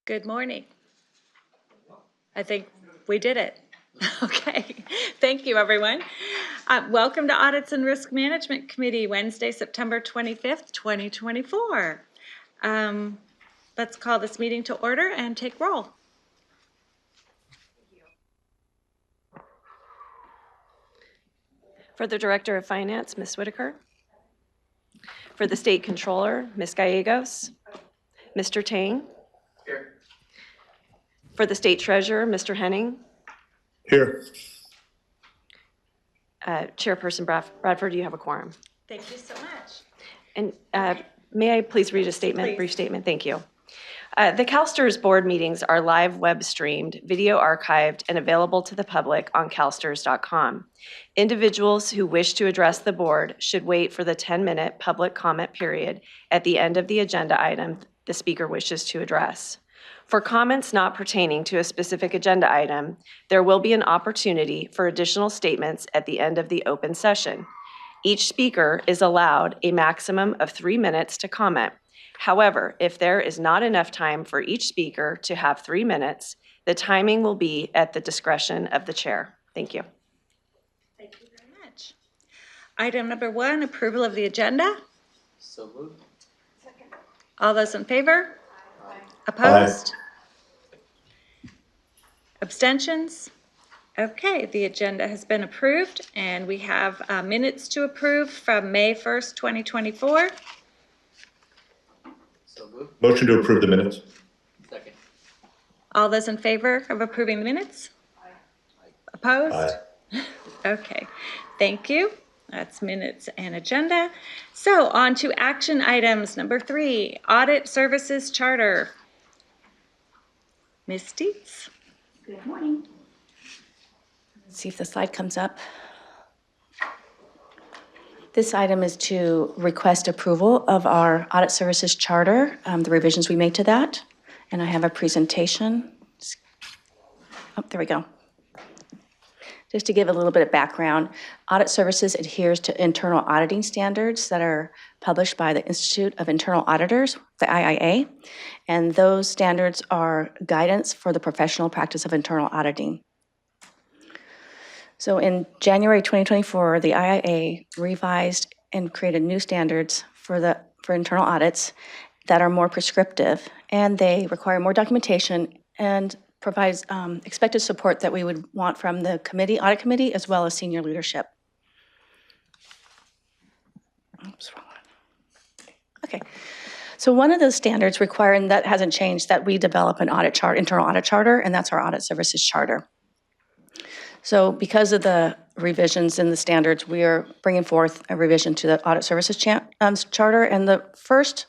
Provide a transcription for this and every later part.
Good morning. I think we did it. Okay, thank you, everyone. Welcome to Audits and Risk Management Committee, Wednesday, September 25th, 2024. Let's call this meeting to order and take roll. For the Director of Finance, Ms. Whitaker. For the State Controller, Ms. Gallegos. Mr. Tang. Here. For the State Treasurer, Mr. Henning. Here. Chairperson Bradford, do you have a quorum? Thank you so much. And may I please read a statement, Please. brief statement? Thank you. The CalSTRS board meetings are live web streamed, video archived, and available to the public on calstrs.com. Individuals who wish to address the board should wait for the 10-minute public comment period at the end of the agenda item the speaker wishes to address. For comments not pertaining to a specific agenda item, there will be an opportunity for additional statements at the end of the open session. Each speaker is allowed a maximum of 3 minutes to comment. However, if there is not enough time for each speaker to have 3 minutes, the timing will be at the discretion of the chair. Thank you. Thank you very much. Item number 1, approval of the agenda. So moved. Second. All those in favor? Aye. Opposed? Aye. Abstentions? Okay, the agenda has been approved, and we have minutes to approve from May 1st, 2024. So moved. Motion to approve the minutes. Second. All those in favor of approving the minutes? Aye. Opposed? Aye. Okay, thank you. That's minutes and agenda. So on to action items. Number 3, Audit Services Charter. Ms. Dietz. Good morning. Let's see if the slide comes up. This item is to request approval of our Audit Services Charter, the revisions we made to that. And I have a presentation. Oh, there we go. Just to give a little bit of background, Audit Services adheres to internal auditing standards that are published by the Institute of Internal Auditors, the IIA. And those standards are guidance for the professional practice of internal auditing. So in January 2024, the IIA revised and created new standards for internal audits that are more prescriptive, and they require more documentation and provides expected support that we would want from the audit committee, as well as senior leadership. Oops, wrong one. Okay. So one of those standards require, and that hasn't changed, that we develop an audit chart, internal audit charter, and that's our Audit Services Charter. So because of the revisions in the standards, we are bringing forth a revision to the Audit Services Charter, and the first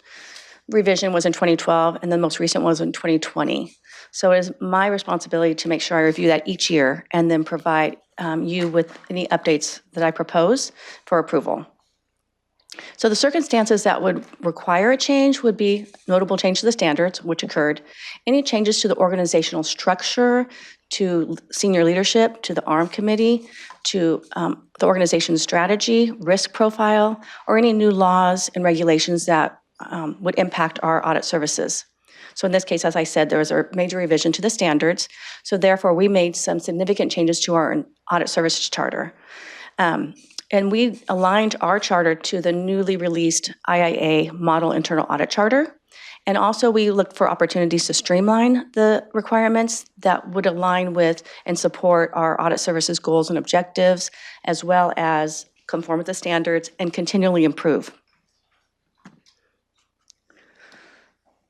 revision was in 2012, and the most recent was in 2020. So it is my responsibility to make sure I review that each year and then provide you with any updates that I propose for approval. So the circumstances that would require a change would be notable change to the standards, which occurred, any changes to the organizational structure, to senior leadership, to the ARM committee, to the organization's strategy, risk profile, or any new laws and regulations that would impact our audit services. So in this case, as I said, there was a major revision to the standards. So therefore, we made some significant changes to our Audit Services Charter. And we aligned our charter to the newly released IIA Model Internal Audit Charter. And also we looked for opportunities to streamline the requirements that would align with and support our audit services goals and objectives, as well as conform with the standards and continually improve.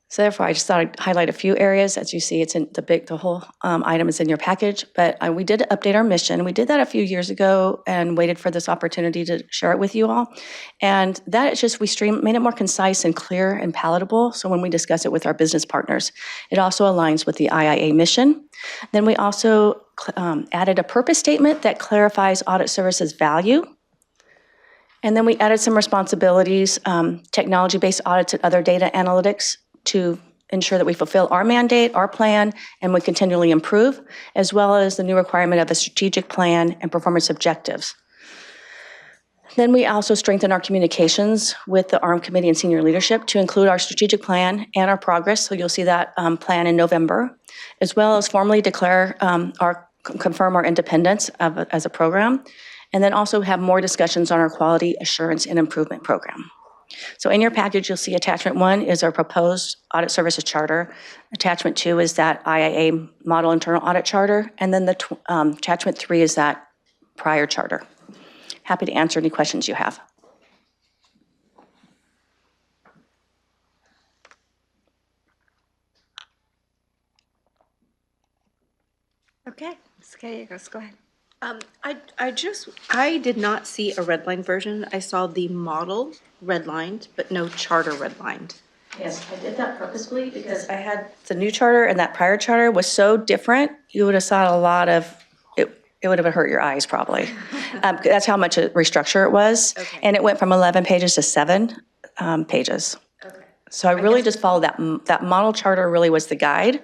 So therefore, I just thought I'd highlight a few areas. As you see, it's in the whole item is in your package, but we did update our mission. We did that a few years ago and waited for this opportunity to share it with you all. And that is just, made it more concise and clear and palatable. So when we discuss it with our business partners, it also aligns with the IIA mission. Then we also added a purpose statement that clarifies audit services value. And then we added some responsibilities, technology-based audits and other data analytics, to ensure that we fulfill our mandate, our plan, and we continually improve, as well as the new requirement of a strategic plan and performance objectives. Then we also strengthen our communications with the ARM committee and senior leadership to include our strategic plan and our progress. So you'll see that plan in November, as well as formally declare confirm our independence as a program, and then also have more discussions on our quality assurance and improvement program. So in your package, you'll see attachment 1 is our proposed audit services charter. Attachment 2 is that IIA model internal audit charter, and then the attachment 3 is that prior charter. Happy to answer any questions you have. Okay, Ms. Gallegos, go ahead. I did not see a redlined version. I saw the model redlined, but no charter redlined. Yes, I did that purposefully because I had the new charter and that prior charter was so different, you would have saw a lot of, it would have hurt your eyes probably. That's how much a restructure it was. Okay. And it went from 11 pages to 7 pages. Okay. So I really just followed that model charter really was the guide.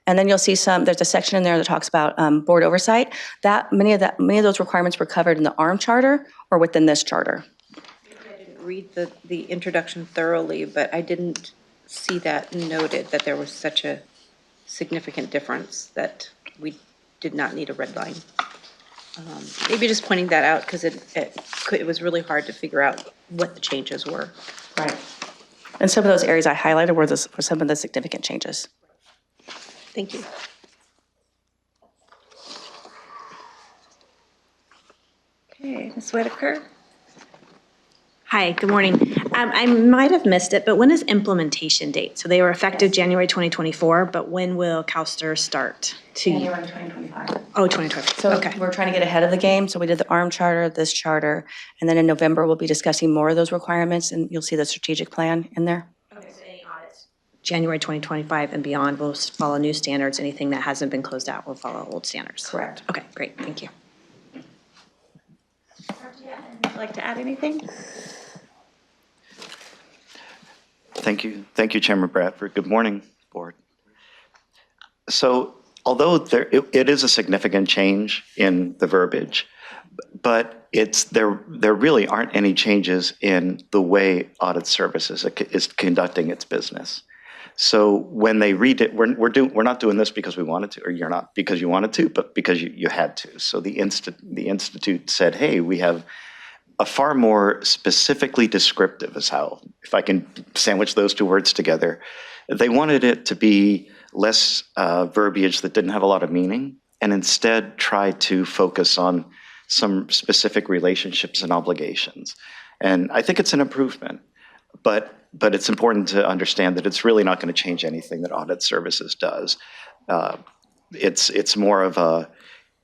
And then you'll see there's a section in there that talks about board oversight. Many of those requirements were covered in the ARM charter or within this charter. I didn't read the introduction thoroughly, but I didn't see that noted, that there was such a significant difference that we did not need a red line. Maybe just pointing that out, because it was really hard to figure out what the changes were. Right. And some of those areas I highlighted were some of the significant changes. Thank you. Okay, Ms. Whitaker? Hi, good morning. I might have missed it, but when is implementation date? So they were effective January 2024, but when will CalSTRS start? January 2025. Oh, 2025, So okay. we're trying to get ahead of the game. So we did the ARM charter, this charter, and then in November, we'll be discussing more of those requirements, and you'll see the strategic plan in there. Okay, so any audits? January 2025 and beyond will follow new standards. Anything that hasn't been closed out will follow old standards. Correct. Okay, great, thank you. Would you like to add anything? Thank you. Thank you, Chairman Bradford. Good morning, Board. So although it is a significant change in the verbiage, but there really aren't any changes in the way Audit Services is conducting its business. So when they read it, we're not doing this because we wanted to, or you're not because you wanted to, but because you had to. So the Institute said, hey, we have a far more specifically descriptive is how, if I can sandwich those two words together, they wanted it to be less verbiage that didn't have a lot of meaning, and instead try to focus on some specific relationships and obligations. And I think it's an improvement, but it's important to understand that it's really not going to change anything that Audit Services does. It's more of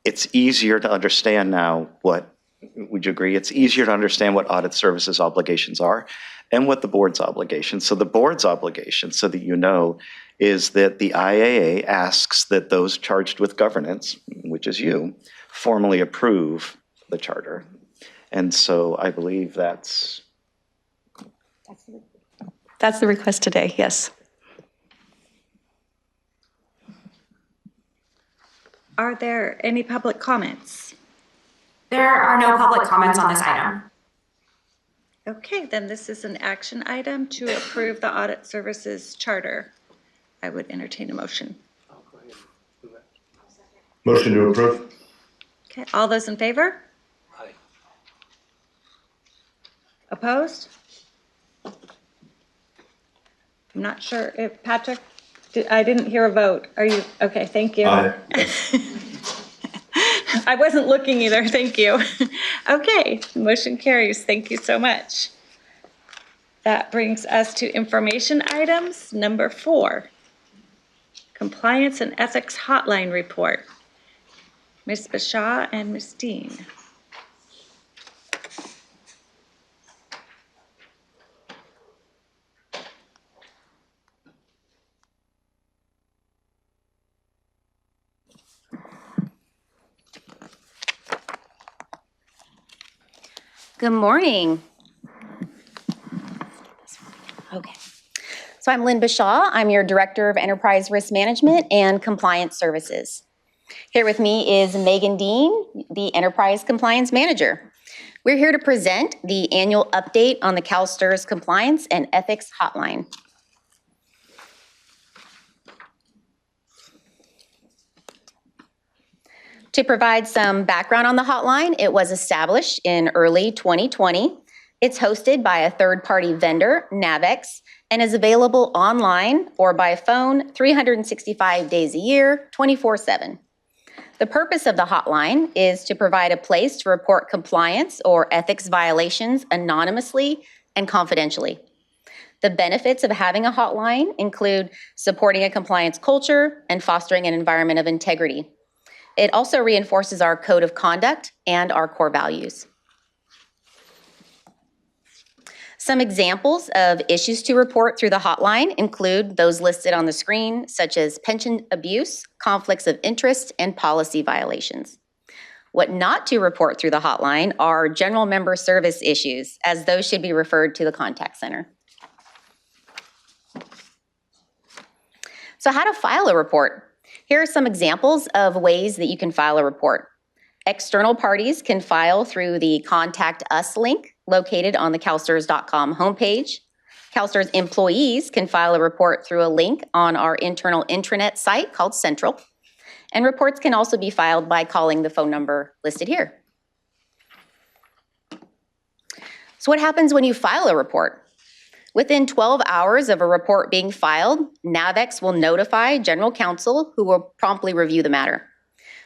it's easier to understand now what, would you agree? It's easier to understand what Audit Services obligations are and what the board's obligations. So the board's obligation, so that you know, is that the IAA asks that those charged with governance, which is you, formally approve the charter. And so I believe that's That's the request today, yes. Are there any public comments? There are no public comments on this item. Okay, then this is an action item to approve the Audit Services Charter. I would entertain a motion. I'll go ahead and move it. Motion to approve. Okay, all those in favor? Aye. Opposed? I'm not sure if, Patrick, I didn't hear a vote. Are you, okay, thank you. Aye. I wasn't looking either, thank you. Okay, motion carries, thank you so much. That brings us to information items, number 4. Compliance and Ethics Hotline Report. Ms. Bashaw and Ms. Dean. Good morning. Okay. So I'm Lynn Bashaw. I'm your Director of Enterprise Risk Management and Compliance Services. Here with me is Megan Dean, the Enterprise Compliance Manager. We're here to present the annual update on the CalSTRS Compliance and Ethics Hotline. To provide some background on the hotline, it was established in early 2020. It's hosted by a third-party vendor, Navex, and is available online or by phone 365 days a year, 24/7. The purpose of the hotline is to provide a place to report compliance or ethics violations anonymously and confidentially. The benefits of having a hotline include supporting a compliance culture and fostering an environment of integrity. It also reinforces our code of conduct and our core values. Some examples of issues to report through the hotline include those listed on the screen, such as pension abuse, conflicts of interest, and policy violations. What not to report through the hotline are general member service issues, as those should be referred to the contact center. So how to file a report? Here are some examples of ways that you can file a report. External parties can file through the Contact Us link located on the CalSTRS.com homepage. CalSTRS employees can file a report through a link on our internal intranet site called Central. And reports can also be filed by calling the phone number listed here. So what happens when you file a report? Within 12 hours of a report being filed, Navex will notify General Counsel, who will promptly review the matter.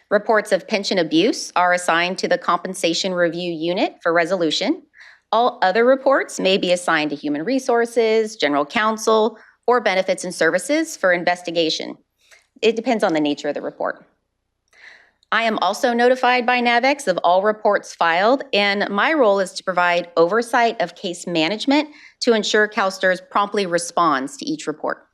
Reports of pension abuse are assigned to the Compensation Review Unit for resolution. All other reports may be assigned to Human Resources, General Counsel, or Benefits and Services for investigation. It depends on the nature of the report. I am also notified by Navex of all reports filed, and my role is to provide oversight of case management to ensure CalSTRS promptly responds to each report.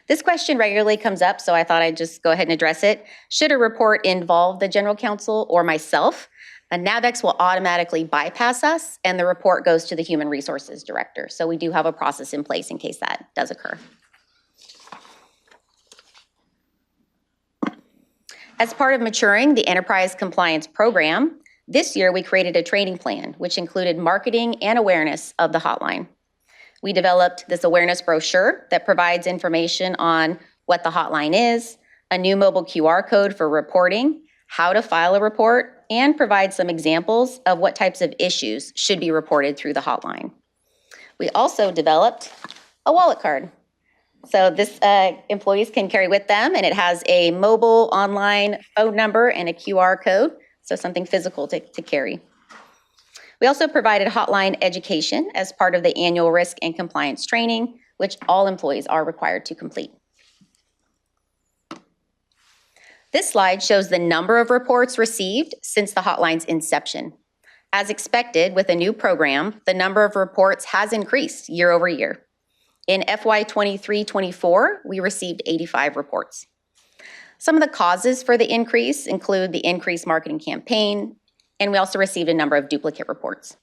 This question regularly comes up, so I thought I'd just go ahead and address it. Should a report involve the General Counsel or myself, Navex will automatically bypass us, and the report goes to the Human Resources Director. So we do have a process in place in case that does occur. As part of maturing the Enterprise Compliance Program, this year we created a training plan, which included marketing and awareness of the hotline. We developed this awareness brochure that provides information on what the hotline is, a new mobile QR code for reporting, how to file a report, and provide some examples of what types of issues should be reported through the hotline. We also developed a wallet card. So this employees can carry with them, and it has a mobile online phone number and a QR code, so something physical to carry. We also provided hotline education as part of the annual risk and compliance training, which all employees are required to complete. This slide shows the number of reports received since the hotline's inception. As expected, with a new program, the number of reports has increased year over year. In FY 23-24, we received 85 reports. Some of the causes for the increase include the increased marketing campaign, and we also received a number of duplicate reports.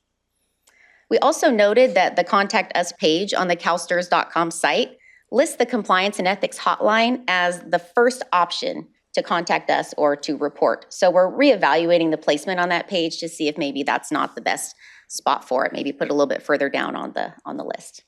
We also noted that the Contact Us page on the CalSTRS.com site lists the Compliance and Ethics Hotline as the first option to contact us or to report. So we're reevaluating the placement on that page to see if maybe that's not the best spot for it, maybe put it a little bit further down on the list.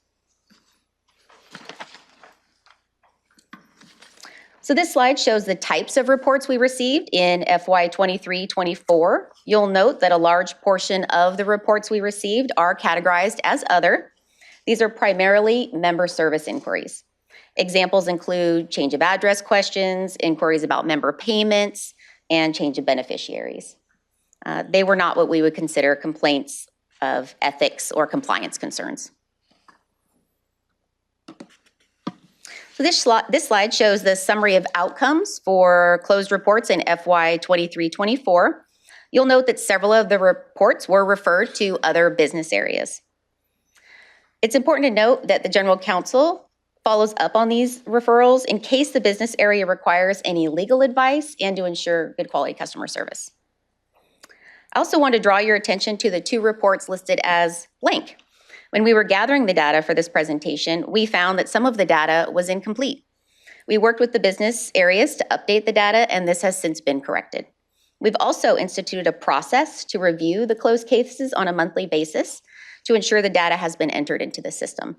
So this slide shows the types of reports we received in FY 23-24. You'll note that a large portion of the reports we received are categorized as other. These are primarily member service inquiries. Examples include change of address questions, inquiries about member payments, and change of beneficiaries. They were not what we would consider complaints of ethics or compliance concerns. So this slide shows the summary of outcomes for closed reports in FY 23-24. You'll note that several of the reports were referred to other business areas. It's important to note that the General Counsel follows up on these referrals in case the business area requires any legal advice and to ensure good quality customer service. I also want to draw your attention to the 2 reports listed as blank. When we were gathering the data for this presentation, we found that some of the data was incomplete. We worked with the business areas to update the data, and this has since been corrected. We've also instituted a process to review the closed cases on a monthly basis to ensure the data has been entered into the system.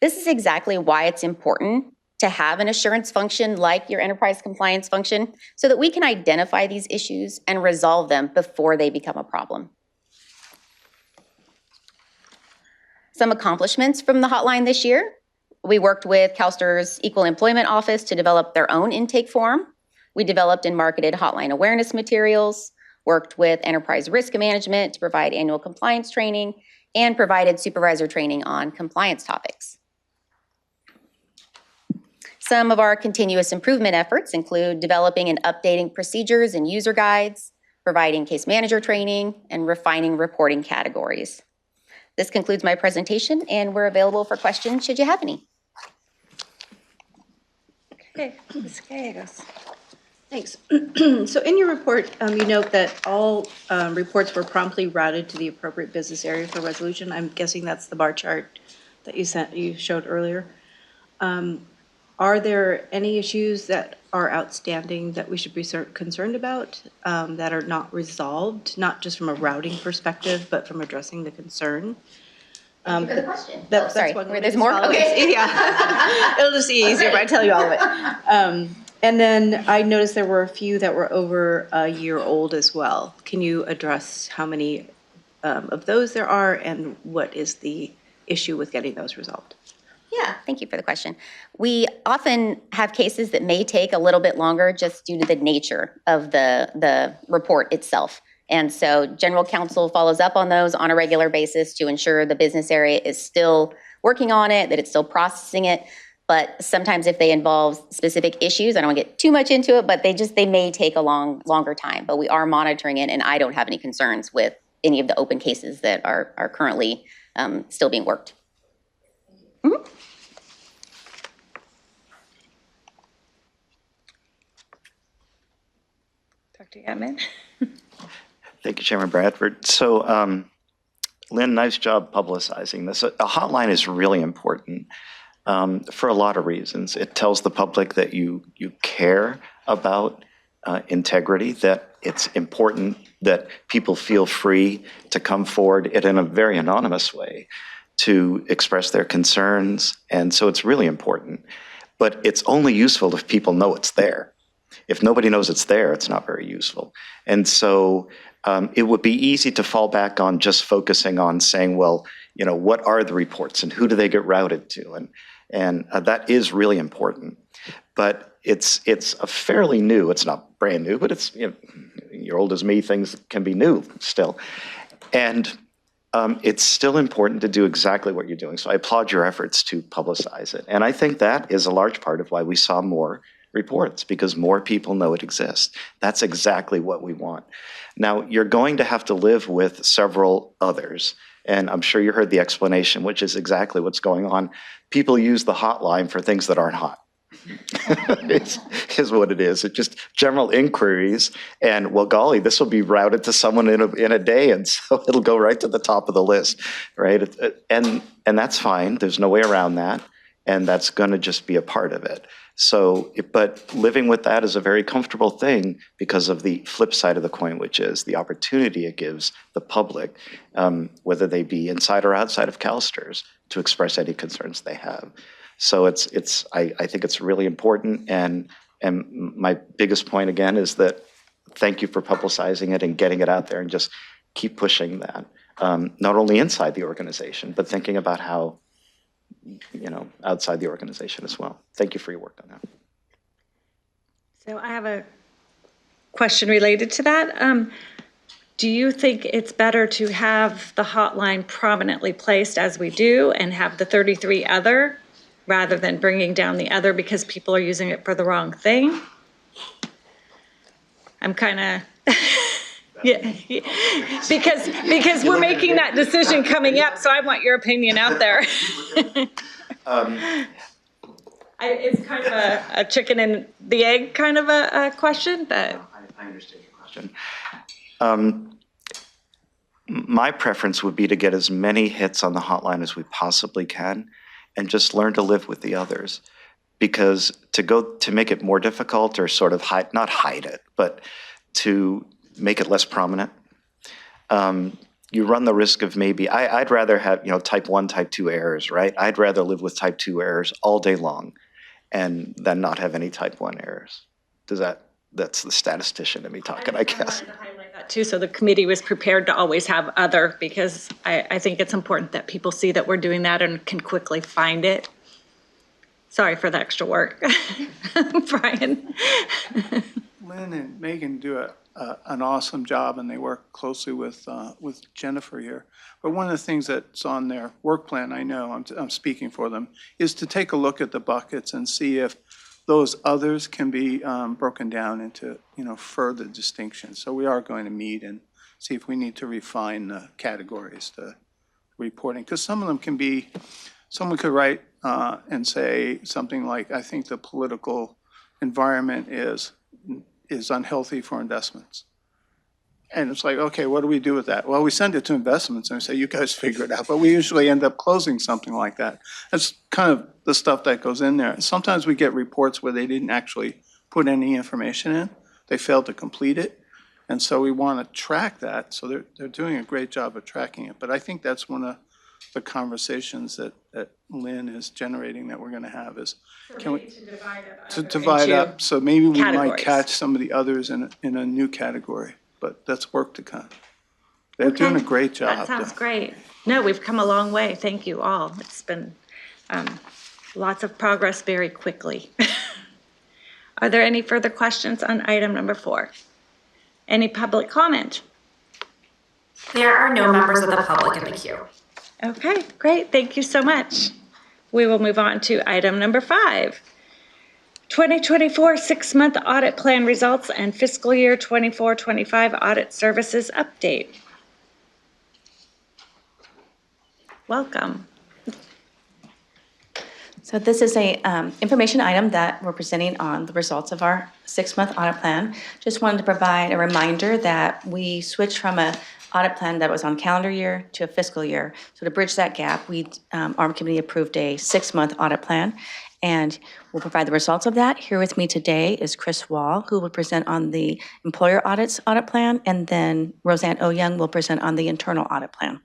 This is exactly why it's important to have an assurance function like your enterprise compliance function so that we can identify these issues and resolve them before they become a problem. Some accomplishments from the hotline this year. We worked with CalSTRS Equal Employment Office to develop their own intake form. We developed and marketed hotline awareness materials, worked with enterprise risk management to provide annual compliance training, and provided supervisor training on compliance topics. Some of our continuous improvement efforts include developing and updating procedures and user guides, providing case manager training, and refining reporting categories. This concludes my presentation, and we're available for questions should you have any. Okay, Ms. Gallegos. Thanks. So in your report, you note that all reports were promptly routed to the appropriate business area for resolution. I'm guessing that's the bar chart that you showed earlier. Are there any issues that are outstanding that we should be concerned about that are not resolved, not just from a routing perspective, but from addressing the concern? Thank you for the question. That's Sorry, one there's more? Okay. Yeah. It'll just be easier if I tell you all of it. And then I noticed there were a few that were over a year old as well. Can you address how many of those there are and what is the issue with getting those resolved? Yeah, thank you for the question. We often have cases that may take a little bit longer just due to the nature of the report itself. And so general counsel follows up on those on a regular basis to ensure the business area is still working on it, that it's still processing it. But sometimes if they involve specific issues, I don't want to get too much into it, but they may take a longer time. But we are monitoring it, and I don't have any concerns with any of the open cases that are currently still being worked. Mm-hmm. Dr. Yatman. Thank you, Chairman Bradford. So, Lynn, nice job publicizing this. A hotline is really important for a lot of reasons. It tells the public that you care about integrity, that it's important that people feel free to come forward in a very anonymous way to express their concerns. And so it's really important. But it's only useful if people know it's there. If nobody knows it's there, it's not very useful. And so it would be easy to fall back on just focusing on saying, well, you know, what are the reports and who do they get routed to? And that is really important. But it's a fairly new, it's not brand new, but it's, you know, you're old as me, things can be new still. And it's still important to do exactly what you're doing. So I applaud your efforts to publicize it. And I think that is a large part of why we saw more reports, because more people know it exists. That's exactly what we want. Now, you're going to have to live with several others. And I'm sure you heard the explanation, which is exactly what's going on. People use the hotline for things that aren't hot. is what it is. It's just general inquiries. And, well, golly, this will be routed to someone in a day. And so it'll go right to the top of the list, right? And that's fine. There's no way around that. And that's going to just be a part of it. So, but living with that is a very comfortable thing because of the flip side of the coin, which is the opportunity it gives the public, whether they be inside or outside of CalSTRS, to express any concerns they have. So I think it's really important. And my biggest point again is that thank you for publicizing it and getting it out there, and just keep pushing that, not only inside the organization, but thinking about how, you know, outside the organization as well. Thank you for your work on that. So I have a question related to that. Do you think it's better to have the hotline prominently placed as we do and have the 33 other rather than bringing down the other because people are using it for the wrong thing? I'm kind of... Yeah, because we're making that decision coming up, so I want your opinion out there. It's kind of a chicken and the egg kind of a question, but... I understand your question. My preference would be to get as many hits on the hotline as we possibly can and just learn to live with the others. Because to make it more difficult or sort of not hide it, but to make it less prominent. You run the risk of maybe, I'd rather have, type 1, type 2 errors, right? I'd rather live with type 2 errors all day long and then not have any type 1 errors. That's the statistician in me talking, I guess. I wanted to highlight that too, so the committee was prepared to always have other, because I think it's important that people see that we're doing that and can quickly find it. Sorry for the extra work. Brian. Lynn and Megan do an awesome job, and they work closely with Jennifer here. But one of the things that's on their work plan, I know, I'm speaking for them, is to take a look at the buckets and see if those others can be broken down into, further distinctions. So we are going to meet and see if we need to refine the categories, the reporting, because some of them can be, someone could write and say something like, I think the political environment is unhealthy for investments. And it's like, okay, what do we do with that? Well, we send it to investments and we say, you guys figure it out. But we usually end up closing something like that. That's kind of the stuff that goes in there. Sometimes we get reports where they didn't actually put any information in. They failed to complete it. And so we want to track that. So they're doing a great job of tracking it. But I think that's one of the conversations that Lynn is generating that we're going to have is, can we divide up? So maybe we might catch some of the others in a new category. But that's work to come. They're doing a great job. That sounds great. No, we've come a long way. Thank you all. It's been lots of progress very quickly. Are there any further questions on item number 4? Any public comment? There are no members of the public in the queue. Okay, great. Thank you so much. We will move on to item number 5. 2024 6-month audit plan results and fiscal year 24-25 audit services update. Welcome. So this is a information item that we're presenting on the results of our 6-month audit plan. Just wanted to provide a reminder that we switched from a audit plan that was on calendar year to a fiscal year. So to bridge that gap, our committee approved a 6-month audit plan, and we'll provide the results of that. Here with me today is Chris Wall, who will present on the employer audits audit plan, and then Roseanne Oyoung will present on the internal audit plan.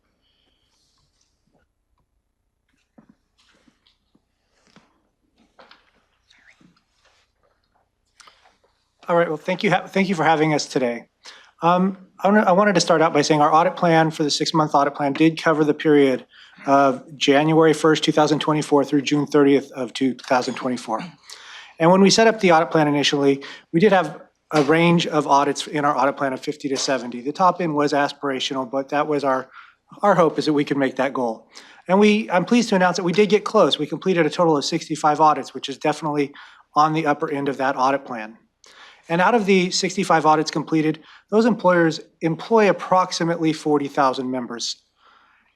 All right, well, thank you for having us today. I wanted to start out by saying our audit plan for the 6-month audit plan did cover the period of January 1st, 2024 through June 30th of 2024. And when we set up the audit plan initially, we did have a range of audits in our audit plan of 50 to 70. The top end was aspirational, but that was our hope, is that we could make that goal. And I'm pleased to announce that we did get close. We completed a total of 65 audits, which is definitely on the upper end of that audit plan. And out of the 65 audits completed, those employers employ approximately 40,000 members.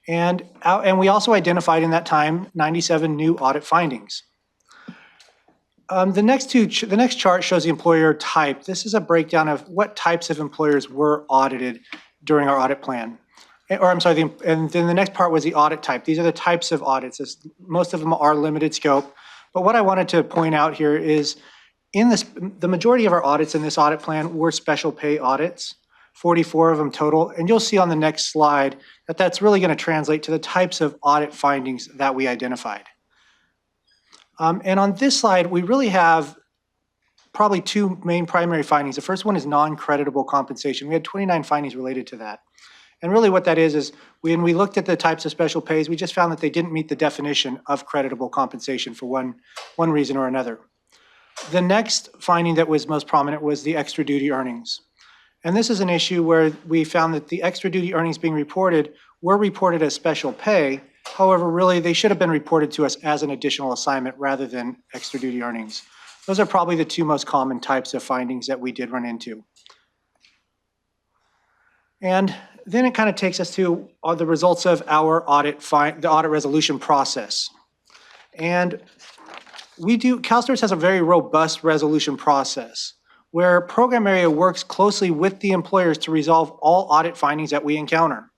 And we also identified in that time 97 new audit findings. The next chart shows the employer type. This is a breakdown of what types of employers were audited during our audit plan. And then the next part was the audit type. These are the types of audits. Most of them are limited scope. But what I wanted to point out here is the majority of our audits in this audit plan were special pay audits, 44 of them total. And you'll see on the next slide that that's really going to translate to the types of audit findings that we identified. And on this slide, we really have probably 2 main primary findings. The first one is non-creditable compensation. We had 29 findings related to that. And really what that is when we looked at the types of special pays, we just found that they didn't meet the definition of creditable compensation for one reason or another. The next finding that was most prominent was the extra duty earnings. And this is an issue where we found that the extra duty earnings being reported were reported as special pay. However, really, they should have been reported to us as an additional assignment rather than extra duty earnings. Those are probably the 2 most common types of findings that we did run into. And then it kind of takes us to the results of our the audit resolution process. And CalSTRS has a very robust resolution process where program area works closely with the employers to resolve all audit findings that we encounter.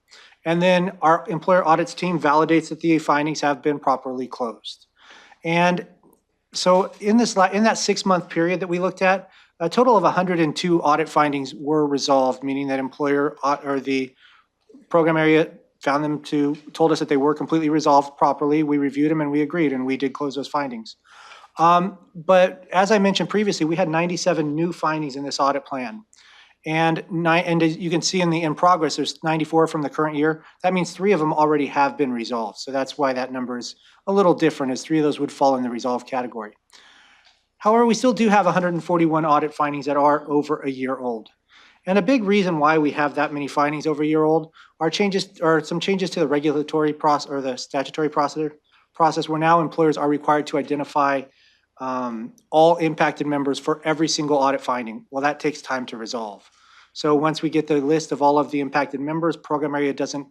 And then our employer audits team validates that the findings have been properly closed. And so in that 6-month period that we looked at, a total of 102 audit findings were resolved, meaning that or the program area told us that they were completely resolved properly. We reviewed them and we agreed, and we did close those findings. But as I mentioned previously, we had 97 new findings in this audit plan. And as you can see in progress, there's 94 from the current year. That means 3 of them already have been resolved. So that's why that number is a little different, as 3 of those would fall in the resolved category. However, we still do have 141 audit findings that are over a year old. And a big reason why we have that many findings over a year old are some changes to the regulatory process or the statutory process where now employers are required to identify all impacted members for every single audit finding. Well, that takes time to resolve. So once we get the list of all of the impacted members, program area doesn't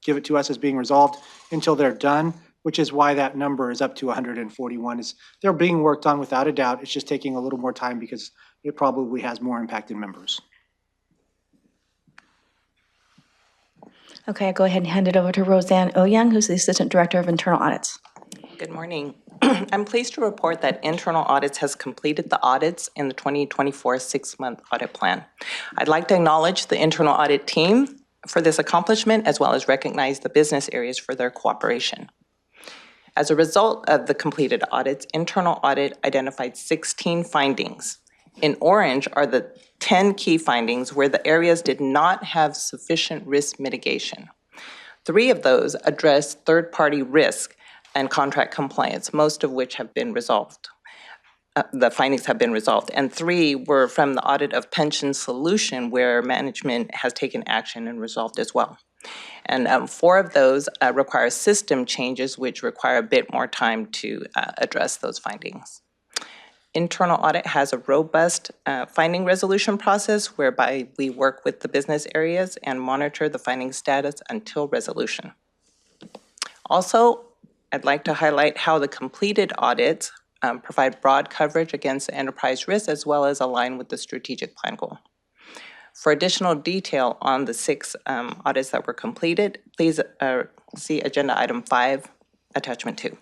give it to us as being resolved until they're done, which is why that number is up to 141. They're being worked on without a doubt. It's just taking a little more time because it probably has more impacted members. Okay, I'll go ahead and hand it over to Roseanne Ouyang, who's the Assistant Director of Internal Audits. Good morning. I'm pleased to report that Internal Audits has completed the audits in the 2024 6-month audit plan. I'd like to acknowledge the Internal Audit team for this accomplishment, as well as recognize the business areas for their cooperation. As a result of the completed audits, Internal Audit identified 16 findings. In orange are the 10 key findings where the areas did not have sufficient risk mitigation. 3 of those address third-party risk and contract compliance, most of which have been resolved. The findings have been resolved, and 3 were from the audit of pension solution, where management has taken action and resolved as well. And 4 of those require system changes, which require a bit more time to address those findings. Internal Audit has a robust finding resolution process whereby we work with the business areas and monitor the finding status until resolution. Also, I'd like to highlight how the completed audits provide broad coverage against enterprise risk as well as align with the strategic plan goal. For additional detail on the 6 audits that were completed, please see Agenda Item 5, Attachment 2.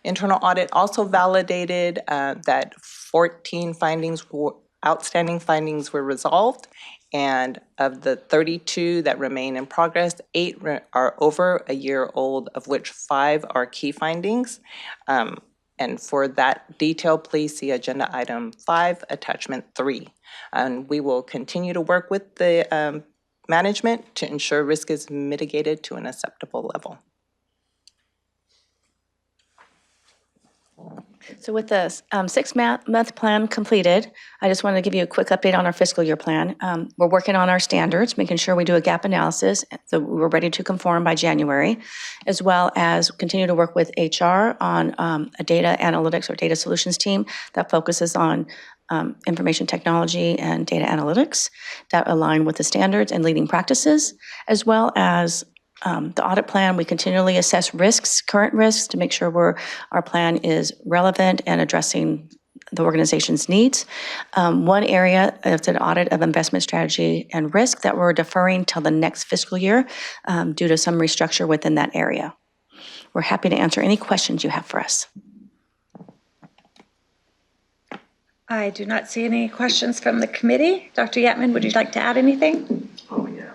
Internal Audit also validated that 14 outstanding findings were resolved, and of the 32 that remain in progress, 8 are over a year old, of which 5 are key findings. And for that detail, please see Agenda Item 5, Attachment 3. And we will continue to work with the management to ensure risk is mitigated to an acceptable level. So with the 6-month plan completed, I just wanted to give you a quick update on our fiscal year plan. We're working on our standards, making sure we do a gap analysis, so we're ready to conform by January, as well as continue to work with HR on a data analytics or data solutions team that focuses on information technology and data analytics that align with the standards and leading practices, as well as the audit plan. We continually assess risks, current risks, to make sure our plan is relevant and addressing the organization's needs. One area is an audit of investment strategy and risk that we're deferring till the next fiscal year due to some restructure within that area. We're happy to answer any questions you have for us. I do not see any questions from the committee. Dr. Yatman, would you like to add anything? Oh, yeah.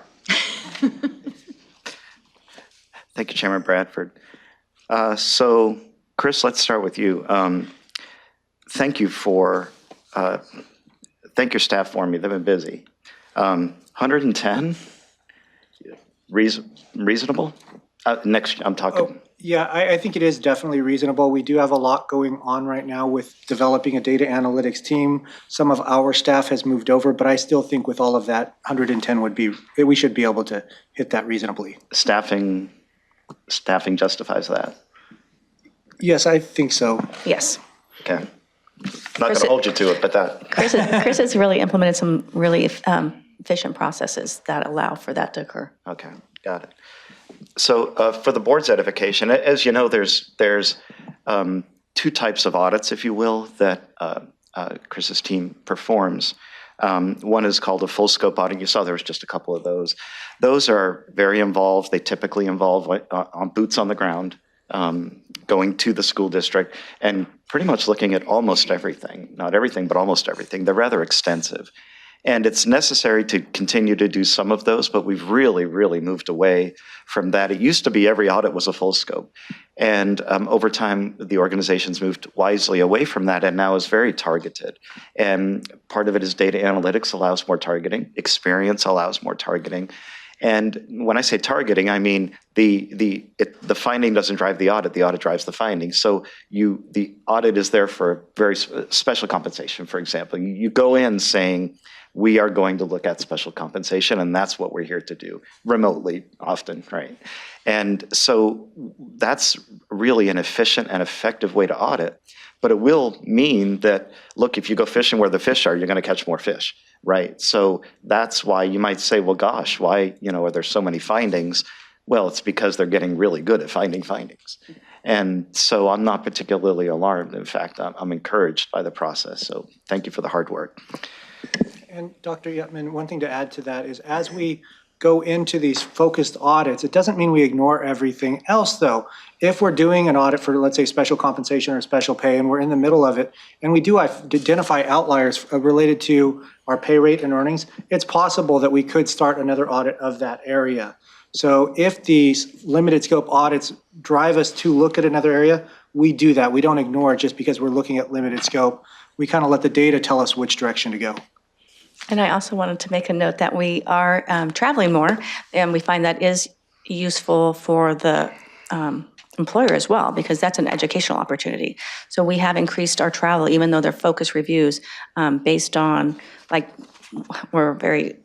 Thank you, Chairman Bradford. So, Chris, let's start with you. Thank you thank your staff for me. They've been busy. 110, reasonable? Next, I'm talking. Oh, yeah, I think it is definitely reasonable. We do have a lot going on right now with developing a data analytics team. Some of our staff has moved over, but I still think with all of that, 110 we should be able to hit that reasonably. Staffing justifies that. Yes, I think so. Yes. Okay. Not going to hold you to it, but that. Chris has really implemented some really efficient processes that allow for that to occur. Okay, got it. So for the board's edification, as you know, there's 2 types of audits, if you will, that Chris's team performs. One is called a full scope audit. You saw there was just a couple of those. Those are very involved. They typically involve on boots on the ground, going to the school district and pretty much looking at almost everything, not everything, but almost everything. They're rather extensive. And it's necessary to continue to do some of those, but we've really, really moved away from that. It used to be every audit was a full scope. And over time, the organization's moved wisely away from that and now is very targeted. And part of it is data analytics allows more targeting, experience allows more targeting. And when I say targeting, I mean the finding doesn't drive the audit drives the finding. So the audit is there for very special compensation, for example. You go in saying, we are going to look at special compensation, and that's what we're here to do, remotely often, right? And so that's really an efficient and effective way to audit. But it will mean that, look, if you go fishing where the fish are, you're going to catch more fish, right? So that's why you might say, well, gosh, why are there so many findings? Well, it's because they're getting really good at finding findings. And so I'm not particularly alarmed. In fact, I'm encouraged by the process. So thank you for the hard work. And Dr. Yetman, one thing to add to that is as we go into these focused audits, it doesn't mean we ignore everything else, though. If we're doing an audit for, let's say, special compensation or special pay, and we're in the middle of it, and we do identify outliers related to our pay rate and earnings, it's possible that we could start another audit of that area. So if these limited scope audits drive us to look at another area, we do that. We don't ignore it just because we're looking at limited scope. We kind of let the data tell us which direction to go. And I also wanted to make a note that we are traveling more, and we find that is useful for the employer as well, because that's an educational opportunity. So we have increased our travel, even though they're focus reviews based on, like, we're very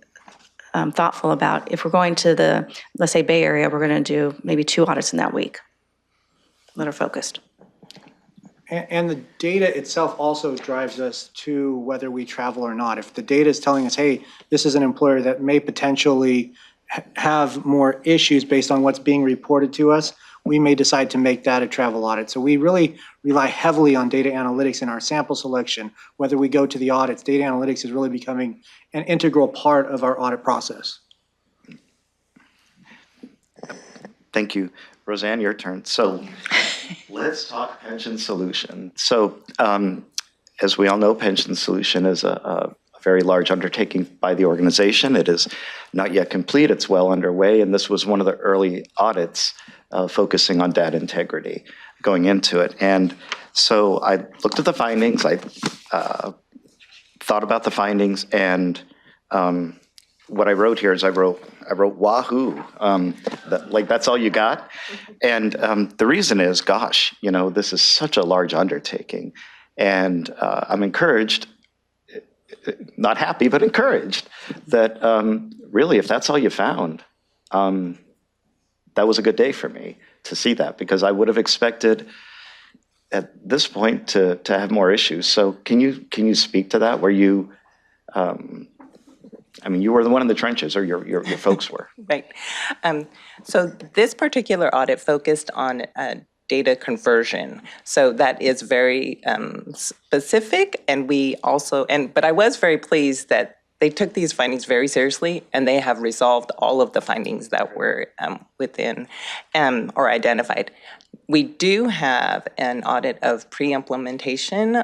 thoughtful about if we're going to the, let's say, Bay Area, we're going to do maybe 2 audits in that week that are focused. And the data itself also drives us to whether we travel or not. If the data is telling us, hey, this is an employer that may potentially have more issues based on what's being reported to us, we may decide to make that a travel audit. So we really rely heavily on data analytics in our sample selection. Whether we go to the audits, data analytics is really becoming an integral part of our audit process. Thank you. Roseanne, your turn. So let's talk pension solution. So as we all know, pension solution is a very large undertaking by the organization. It is not yet complete. It's well underway. And this was one of the early audits focusing on data integrity going into it. And so I looked at the findings. I thought about the findings. And what I wrote here is I wrote wahoo, that's all you got. And the reason is, gosh, this is such a large undertaking. And I'm encouraged, not happy, but encouraged that really, if that's all you found, that was a good day for me to see that, because I would have expected at this point to have more issues. So can you speak to that, where you, you were the one in the trenches, or your folks were. Right. So this particular audit focused on data conversion. So that is very specific, and but I was very pleased that they took these findings very seriously, and they have resolved all of the findings that were within or identified. We do have an audit of pre-implementation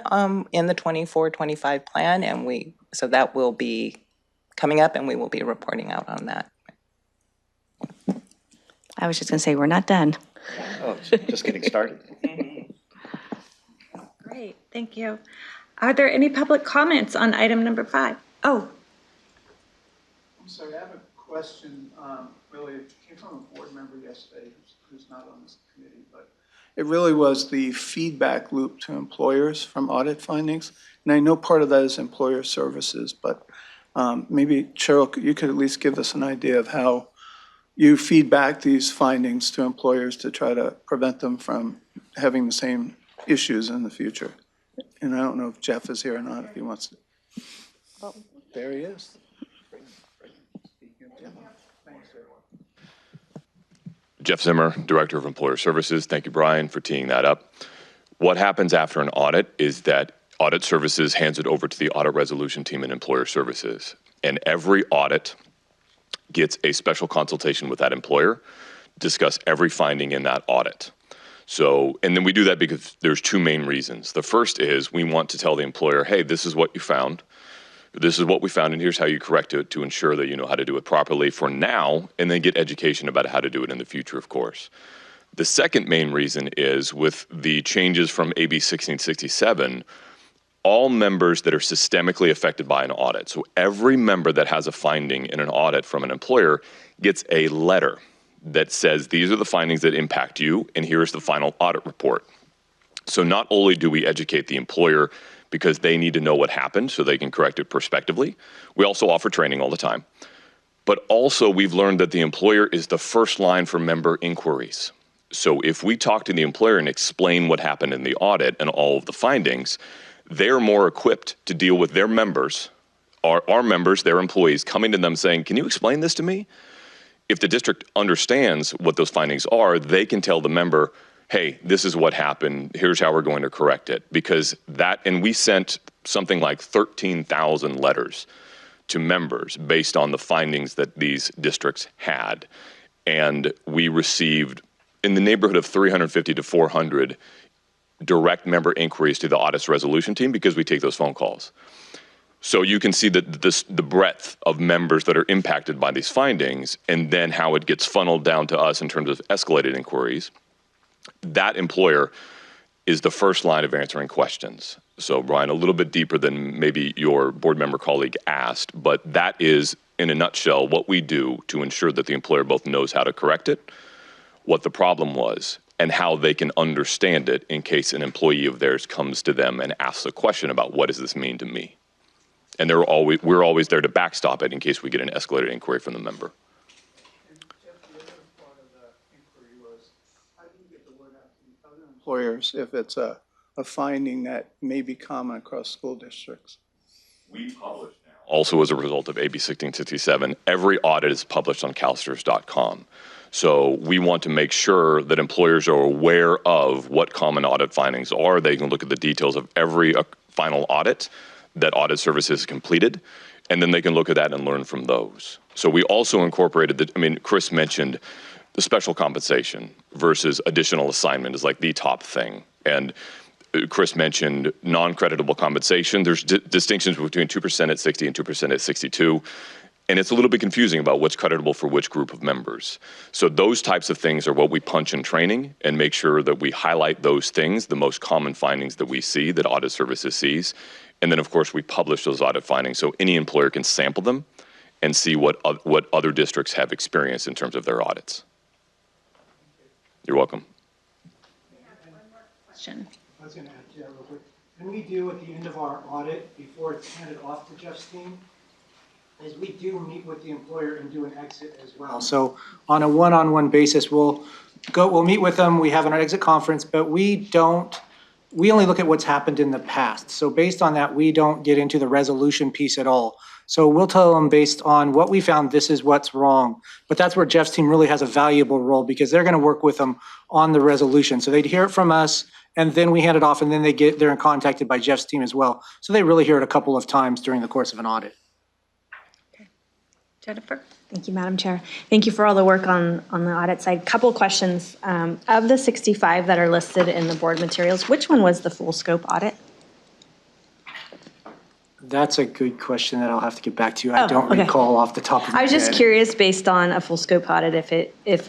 in the 24-25 plan, and so that will be coming up, and we will be reporting out on that. I was just going to say, we're not done. Oh, just getting started. Great, thank you. Are there any public comments on item number 5? Oh. I'm sorry, I have a question. Really, it came from a board member yesterday who's not on this committee, but it really was the feedback loop to employers from audit findings. And I know part of that is employer services, but maybe, Cheryl, you could at least give us an idea of how you feed back these findings to employers to try to prevent them from having the same issues in the future. And I don't know if Jeff is here or not, if he wants to. Oh, there he is. Jeff Zimmer, Director of Employer Services. Thank you, Brian, for teeing that up. What happens after an audit is that Audit Services hands it over to the audit resolution team in Employer Services. And every audit gets a special consultation with that employer, discuss every finding in that audit. So, and then we do that because there's two main reasons. The first is we want to tell the employer, hey, this is what you found. This is what we found, and here's how you correct it to ensure that you know how to do it properly for now, and then get education about how to do it in the future, of course. The second main reason is with the changes from AB 1667, all members that are systemically affected by an audit, so every member that has a finding in an audit from an employer gets a letter that says these are the findings that impact you, and here's the final audit report. So not only do we educate the employer because they need to know what happened so they can correct it prospectively, we also offer training all the time. But also we've learned that the employer is the first line for member inquiries. So if we talk to the employer and explain what happened in the audit and all of the findings, they're more equipped to deal with their members, our members, their employees, coming to them saying, can you explain this to me? If the district understands what those findings are, they can tell the member, hey, this is what happened, here's how we're going to correct it. Because that, and we sent something like 13,000 letters to members based on the findings that these districts had. And we received in the neighborhood of 350 to 400 direct member inquiries to the audits resolution team because we take those phone calls. So you can see that the breadth of members that are impacted by these findings and then how it gets funneled down to us in terms of escalated inquiries. That employer is the first line of answering questions. So Brian, a little bit deeper than maybe your board member colleague asked, but that is in a nutshell what we do to ensure that the employer both knows how to correct it, what the problem was, and how they can understand it in case an employee of theirs comes to them and asks a question about what does this mean to me? And we're always there to backstop it in case we get an escalated inquiry from the member. And Jeff, the other part of the inquiry was, how do you get the word out to other employers if it's a finding that may be common across school districts? We publish now. Also, as a result of AB 1667, every audit is published on CalSTRS.com. So we want to make sure that employers are aware of what common audit findings are. They can look at the details of every final audit that audit services completed, and then they can look at that and learn from those. So we also incorporated, Chris mentioned the special compensation versus additional assignment is like the top thing. And Chris mentioned non-creditable compensation. There's distinctions between 2% at 60 and 2% at 62. And it's a little bit confusing about what's creditable for which group of members. So those types of things are what we punch in training and make sure that we highlight those things, the most common findings that we see, that audit services sees. And then, of course, we publish those audit findings so any employer can sample them and see what other districts have experienced in terms of their audits. You're welcome. Question. I was going to add to that real quick. Can we do at the end of our audit, before it's handed off to Jeff's team, is we do meet with the employer and do an exit as well. So on a one-on-one basis, we'll meet with them, we have an exit conference, but we only look at what's happened in the past. So based on that, we don't get into the resolution piece at all. So we'll tell them based on what we found, this is what's wrong. But that's where Jeff's team really has a valuable role because they're gonna work with them on the resolution. So they'd hear it from us and then we hand it off and then they're contacted by Jeff's team as well. So they really hear it a couple of times during the course of an audit. Jennifer? Thank you, Madam Chair. Thank you for all the work on the audit side. Couple questions. Of the 65 that are listed in the board materials, which one was the full scope audit? That's a good question that I'll have to get back to you. I don't okay. recall off the top of my head. I was just curious, based on a full scope audit, if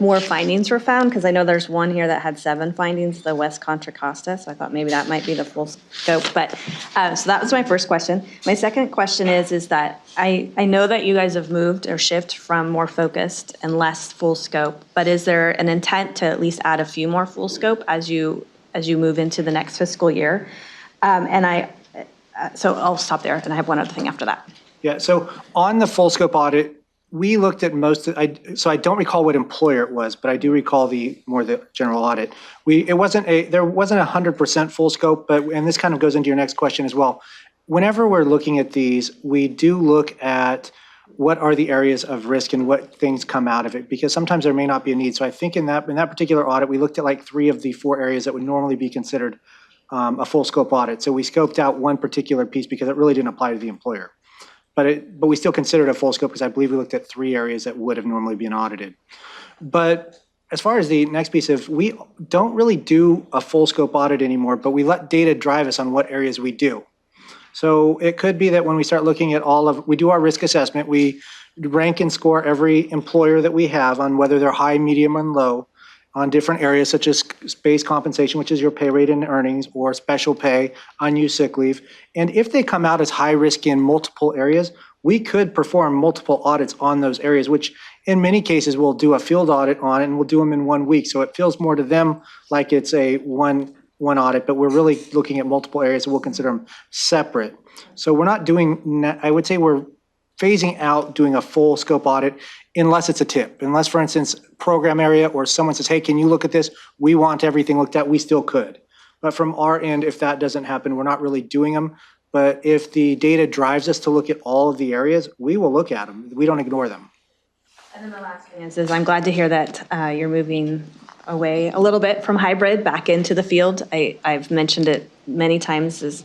more findings were found, because I know there's one here that had 7 findings, the West Contra Costa, so I thought maybe that might be the full scope. But so that was my first question. My second question is that I know that you guys have moved or shift from more focused and less full scope, but is there an intent to at least add a few more full scope as you move into the next fiscal year? So I'll stop there, and I have one other thing after that. Yeah, so on the full scope audit, we looked at so I don't recall what employer it was, but I do recall the general audit. There wasn't 100% full scope, and this kind of goes into your next question as well. Whenever we're looking at these, we do look at what are the areas of risk and what things come out of it, because sometimes there may not be a need. So I think in that particular audit, we looked at like 3 of the 4 areas that would normally be considered a full scope audit. So we scoped out one particular piece because it really didn't apply to the employer. But we still considered a full scope because I believe we looked at 3 areas that would have normally been audited. But as far as the next piece of, we don't really do a full scope audit anymore, but we let data drive us on what areas we do. So it could be that when we start looking at we do our risk assessment, we rank and score every employer that we have on whether they're high, medium, and low on different areas such as base compensation, which is your pay rate and earnings, or special pay, unused sick leave. And if they come out as high risk in multiple areas, we could perform multiple audits on those areas, which in many cases we'll do a field audit on it, and we'll do them in 1 week. So it feels more to them like it's a one audit, but we're really looking at multiple areas, so we'll consider them separate. So we're not doing, I would say we're phasing out doing a full scope audit unless it's a tip. Unless, for instance, program area or someone says, hey, can you look at this? We want everything looked at, we still could. But from our end, if that doesn't happen, we're not really doing them. But if the data drives us to look at all of the areas, we will look at them. We don't ignore them. And then the last thing is I'm glad to hear that you're moving away a little bit from hybrid back into the field. I've mentioned it many times as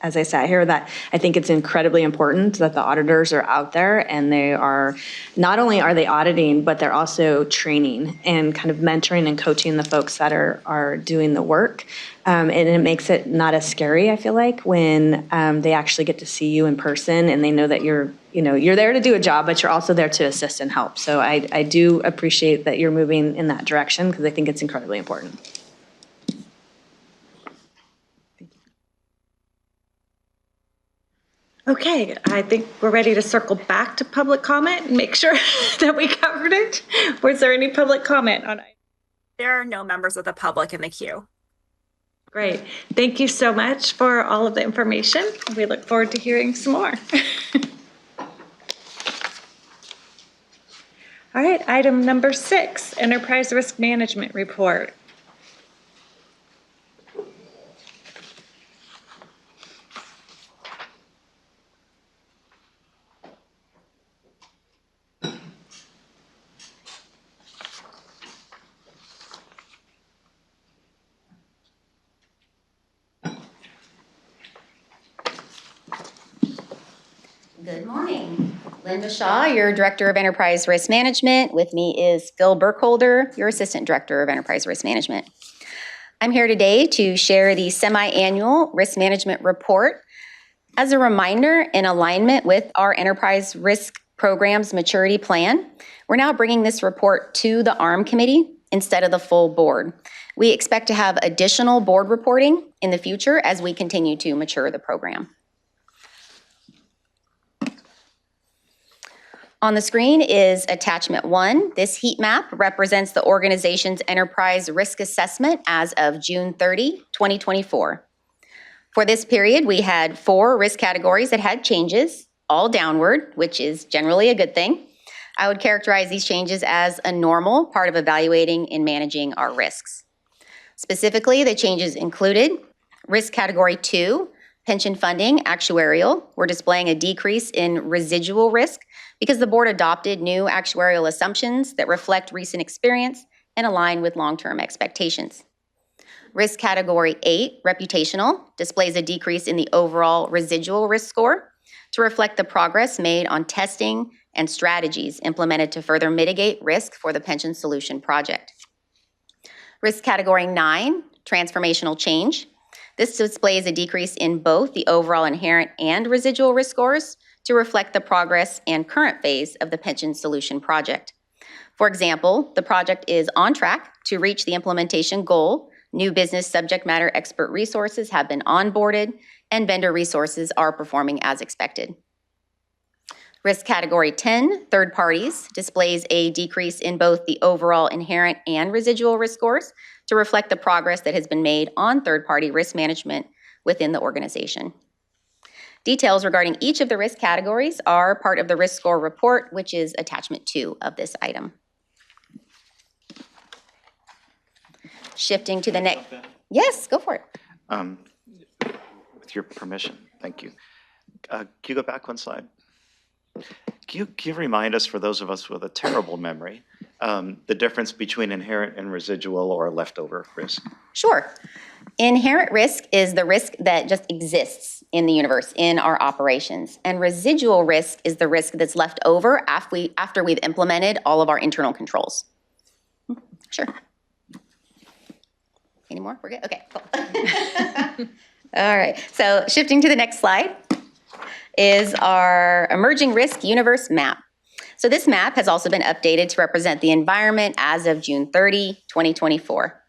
I sat here that I think it's incredibly important that the auditors are out there and they are, not only are they auditing, but they're also training and kind of mentoring and coaching the folks that are doing the work. And it makes it not as scary, I feel like, when they actually get to see you in person and they know that you're there to do a job, but you're also there to assist and help. So I do appreciate that you're moving in that direction because I think it's incredibly important. Okay, I think we're ready to circle back to public comment and make sure that we covered it. Was there any public comment on it? There are no members of the public in the queue. Great. Thank you so much for all of the information. We look forward to hearing some more. All right, item number 6, Enterprise Risk Management Report. Good morning. Linda Shaw, your Director of Enterprise Risk Management. With me is Phil Burkholder, your Assistant Director of Enterprise Risk Management. I'm here today to share the semi-annual risk management report. As a reminder, in alignment with our Enterprise Risk Program's maturity plan, we're now bringing this report to the ARM Committee instead of the full board. We expect to have additional board reporting in the future as we continue to mature the program. On the screen is attachment 1. This heat map represents the organization's enterprise risk assessment as of June 30, 2024. For this period, we had 4 risk categories that had changes, all downward, which is generally a good thing. I would characterize these changes as a normal part of evaluating and managing our risks. Specifically, the changes included risk category 2, pension funding, actuarial. We're displaying a decrease in residual risk because the board adopted new actuarial assumptions that reflect recent experience and align with long-term expectations. Risk category 8, reputational, displays a decrease in the overall residual risk score to reflect the progress made on testing and strategies implemented to further mitigate risk for the pension solution project. Risk category 9, transformational change. This displays a decrease in both the overall inherent and residual risk scores to reflect the progress and current phase of the pension solution project. For example, the project is on track to reach the implementation goal. New business subject matter expert resources have been onboarded, and vendor resources are performing as expected. Risk category 10, third parties, displays a decrease in both the overall inherent and residual risk scores to reflect the progress that has been made on third-party risk management within the organization. Details regarding each of the risk categories are part of the risk score report, which is attachment 2 of this item. Shifting to the next. Yes, go for it. With your permission, thank you. Can you go back one slide? Can you remind us, for those of us with a terrible memory, the difference between inherent and residual or leftover risk? Sure. Inherent risk is the risk that just exists in the universe, in our operations. And residual risk is the risk that's left over after we've implemented all of our internal controls. Sure. Any more? We're good? Okay, cool. All right, so shifting to the next slide is our emerging risk universe map. So this map has also been updated to represent the environment as of June 30, 2024.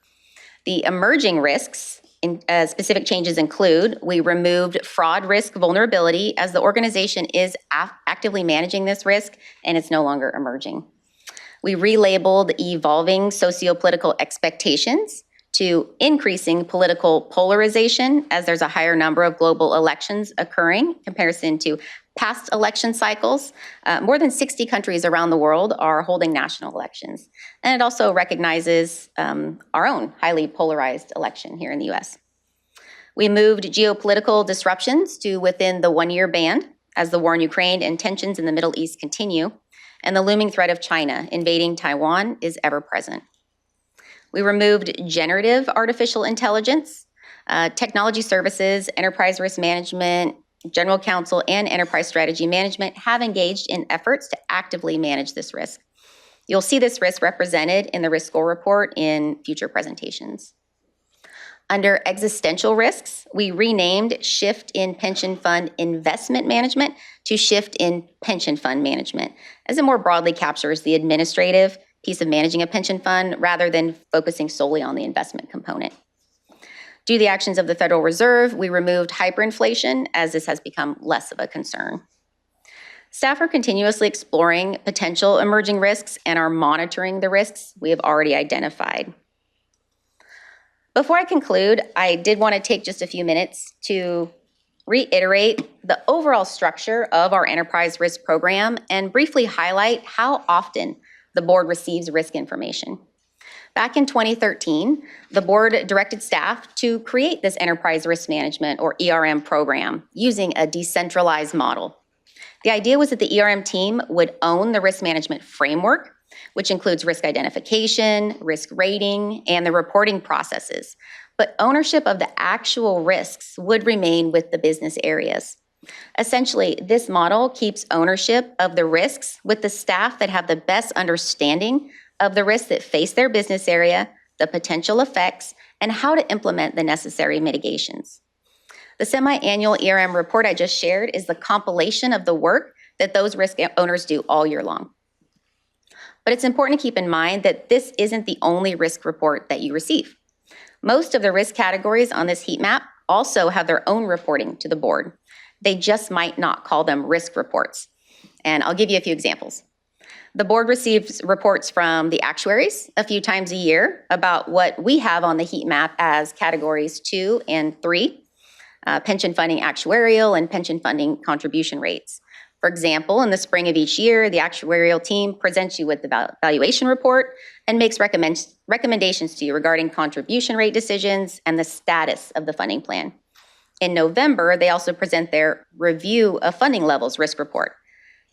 The emerging risks, specific changes include, we removed fraud risk vulnerability as the organization is actively managing this risk and it's no longer emerging. We relabeled evolving sociopolitical expectations to increasing political polarization as there's a higher number of global elections occurring in comparison to past election cycles. More than 60 countries around the world are holding national elections. And it also recognizes our own highly polarized election here in the US. We moved geopolitical disruptions to within the 1-year band as the war in Ukraine and tensions in the Middle East continue, and the looming threat of China invading Taiwan is ever present. We removed generative artificial intelligence, technology services, enterprise risk management, general counsel, and enterprise strategy management have engaged in efforts to actively manage this risk. You'll see this risk represented in the risk score report in future presentations. Under existential risks, we renamed Shift in Pension Fund Investment Management to Shift in Pension Fund Management, as it more broadly captures the administrative piece of managing a pension fund rather than focusing solely on the investment component. Due to the actions of the Federal Reserve, we removed hyperinflation as this has become less of a concern. Staff are continuously exploring potential emerging risks and are monitoring the risks we have already identified. Before I conclude, I did want to take just a few minutes to reiterate the overall structure of our enterprise risk program and briefly highlight how often the board receives risk information. Back in 2013, the board directed staff to create this enterprise risk management or ERM program using a decentralized model. The idea was that the ERM team would own the risk management framework, which includes risk identification, risk rating, and the reporting processes. But ownership of the actual risks would remain with the business areas. Essentially, this model keeps ownership of the risks with the staff that have the best understanding of the risks that face their business area, the potential effects, and how to implement the necessary mitigations. The semi-annual ERM report I just shared is the compilation of the work that those risk owners do all year long. But it's important to keep in mind that this isn't the only risk report that you receive. Most of the risk categories on this heat map also have their own reporting to the board. They just might not call them risk reports. And I'll give you a few examples. The board receives reports from the actuaries a few times a year about what we have on the heat map as categories 2 and 3, pension funding actuarial and pension funding contribution rates. For example, in the spring of each year, the actuarial team presents you with the valuation report and makes recommendations to you regarding contribution rate decisions and the status of the funding plan. In November, they also present their review of funding levels risk report.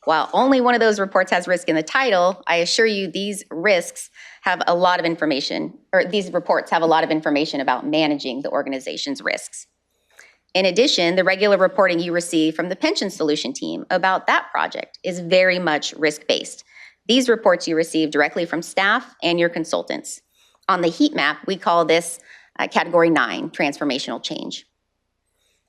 While only one of those reports has risk in the title, I assure you these risks have a lot of information, or these reports have a lot of information about managing the organization's risks. In addition, the regular reporting you receive from the pension solution team about that project is very much risk-based. These reports you receive directly from staff and your consultants. On the heat map, we call this category 9, transformational change.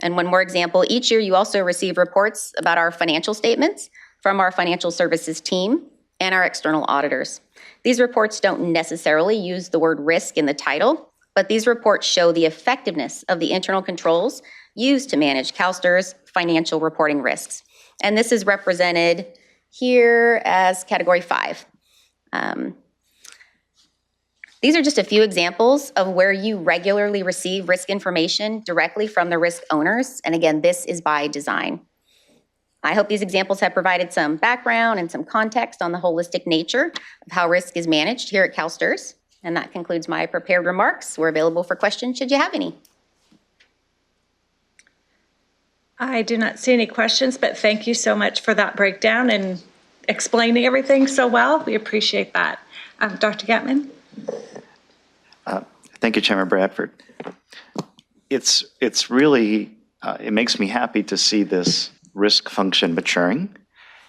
And one more example, each year you also receive reports about our financial statements from our financial services team and our external auditors. These reports don't necessarily use the word risk in the title, but these reports show the effectiveness of the internal controls used to manage CalSTRS financial reporting risks. And this is represented here as category 5. These are just a few examples of where you regularly receive risk information directly from the risk owners. And again, this is by design. I hope these examples have provided some background and some context on the holistic nature of how risk is managed here at CalSTRS. And that concludes my prepared remarks. We're available for questions should you have any. I do not see any questions, but thank you so much for that breakdown and explaining everything so well. We appreciate that. Dr. Gatman? Thank you, Chairman Bradford. It's really, it makes me happy to see this risk function maturing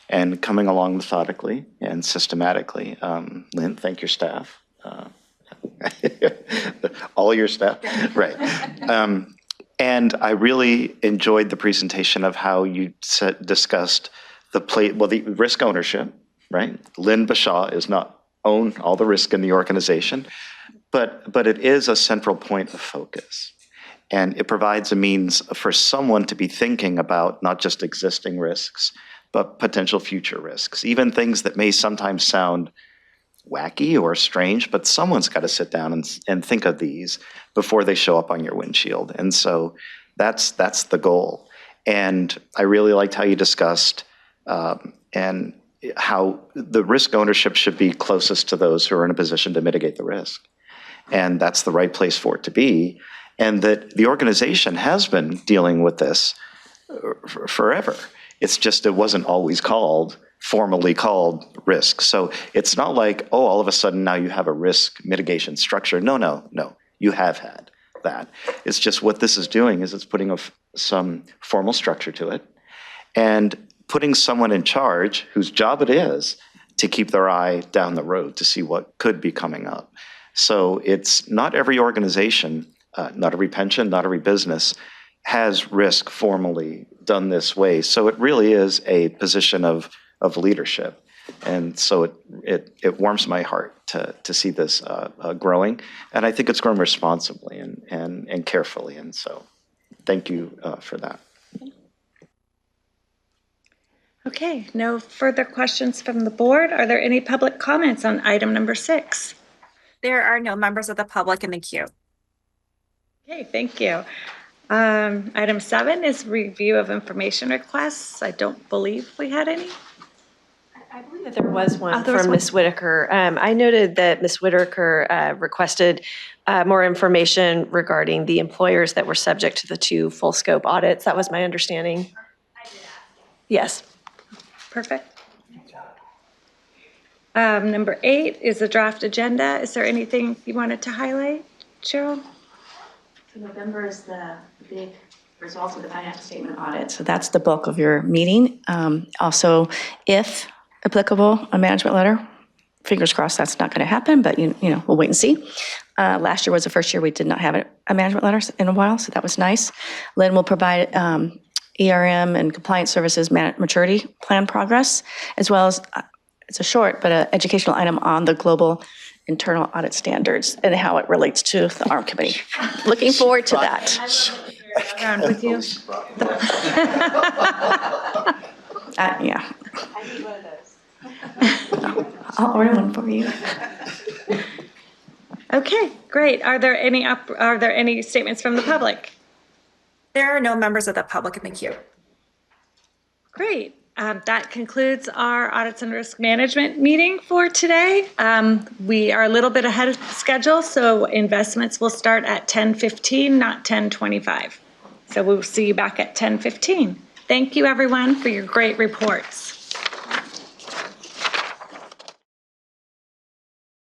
and coming along methodically and systematically. Lynn, thank your staff. All your staff? Right. And I really enjoyed the presentation of how you discussed the risk ownership, right? Lynn Bashaw is not own all the risk in the organization, but it is a central point of focus. And it provides a means for someone to be thinking about not just existing risks, but potential future risks, even things that may sometimes sound wacky or strange, but someone's got to sit down and think of these before they show up on your windshield. And so that's the goal. And I really liked how you discussed and how the risk ownership should be closest to those who are in a position to mitigate the risk. And that's the right place for it to be. And that the organization has been dealing with this forever. It's just, it wasn't always formally called risk. So it's not like, oh, all of a sudden now you have a risk mitigation structure. No. You have had that. It's just what this is doing is it's putting some formal structure to it and putting someone in charge whose job it is to keep their eye down the road to see what could be coming up. So it's not every organization, not every pension, not every business has risk formally done this way. So it really is a position of leadership. And so it warms my heart to see this growing. And I think it's grown responsibly and carefully. And so thank you for that. Okay, no further questions from the board. Are there any public comments on item number 6? There are no members of the public in the queue. Okay, thank you. Item 7 is review of information requests. I don't believe we had any. I believe that there was one from Ms. Whitaker. I noted that Ms. Whitaker requested more information regarding the employers that were subject to the 2 full scope audits. That was my understanding. I did ask. Yes. Perfect. Number 8 is the draft agenda. Is there anything you wanted to highlight, Cheryl? So November is the big results of the financial statement audit. So that's the bulk of your meeting. Also, if applicable, a management letter. Fingers crossed that's not going to happen, but you know, we'll wait and see. Last year was the first year we did not have a management letter in a while, so that was nice. Lynn will provide ERM and compliance services maturity plan progress, as well as, it's a short but an educational item on the global internal audit standards and how it relates to the ARM committee. Looking forward to that. Around with you. Yeah. I need one of those. I'll order one for you. Okay, great. Are there any statements from the public? There are no members of the public in the queue. Great. That concludes our Audits and Risk Management meeting for today. We are a little bit ahead of schedule, so investments will start at 10:15, not 10:25. So we'll see you back at 10:15. Thank you, everyone, for your great reports.